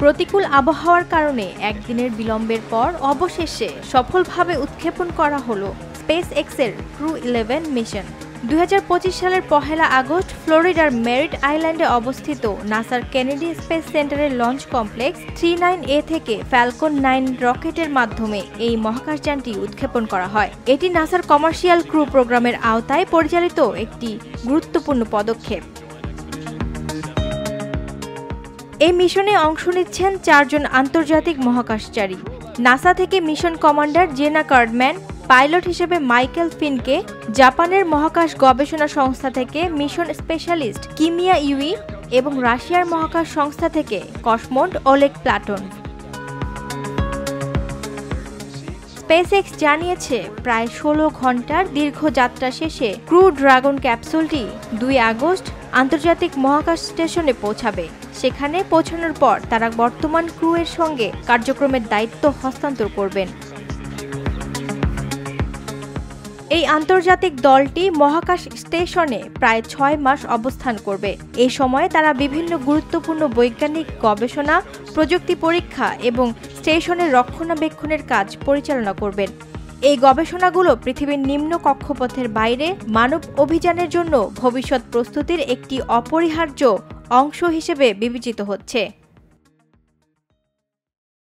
প্রতিকূল আবহাওয়ার কারণে একদিনের বিলম্বের পর অবশেষে সফলভাবে উৎক্ষেপণ করা হলো স্পেসএক্সের ক্রু 11 মিশন। 2025 সালের 1 আগস্ট ফ্লোরিডার মেরিট আইল্যান্ডে অবস্থিত নাসার কেনেডি স্পেস সেন্টারের লঞ্চ কমপ্লেক্স 39A থেকে ফ্যালকন 9 রকেটের মাধ্যমে এই মহাকাশযানটি উৎক্ষেপণ করা হয়। এটি নাসার কমার্শিয়াল ক্রু প্রোগ্রামের আওতায় পরিচালিত একটি গুরুত্বপূর্ণ পদক্ষেপ। এই মিশনে অংশ নিচ্ছেন 4 জন আন্তর্জাতিক মহাকাশচারী। নাসা থেকে মিশন কমান্ডার জেনা কার্ডম্যান, পাইলট হিসেবে মাইকেল ফিনকে, জাপানের মহাকাশ গবেষণা সংস্থা থেকে মিশন স্পেশালিস্ট কিমিয়া ইউই এবং রাশিয়ার মহাকাশ সংস্থা থেকে কসমন্ড ওলেগ প্লাটন। স্পেসএক্স জানিয়েছে প্রায় 16 ঘন্টার দীর্ঘ যাত্রা শেষে ক্রু ড্রাগন ক্যাপসুলটি 2 আগস্ট আন্তর্জাতিক মহাকাশ স্টেশনে পৌঁছাবে। সেখানে পৌঁছানোর পর তারা বর্তমান ক্রু এর সঙ্গে কার্যক্রমের দায়িত্ব হস্তান্তর করবেন। এই আন্তর্জাতিক দলটি মহাকাশ স্টেশনে প্রায় 6 মাস অবস্থান করবে। এই সময়ে তারা বিভিন্ন গুরুত্বপূর্ণ বৈজ্ঞানিক গবেষণা, প্রযুক্তি পরীক্ষা এবং স্টেশনের রক্ষণাবেক্ষণের কাজ পরিচালনা করবেন। এই গবেষণাগুলো পৃথিবীর নিম্ন কক্ষপথের বাইরে মানব অভিযানের জন্য ভবিষ্যৎ প্রস্তুতির একটি অপরিহার্য অংশ হিসেবে বিবেচিত হচ্ছে।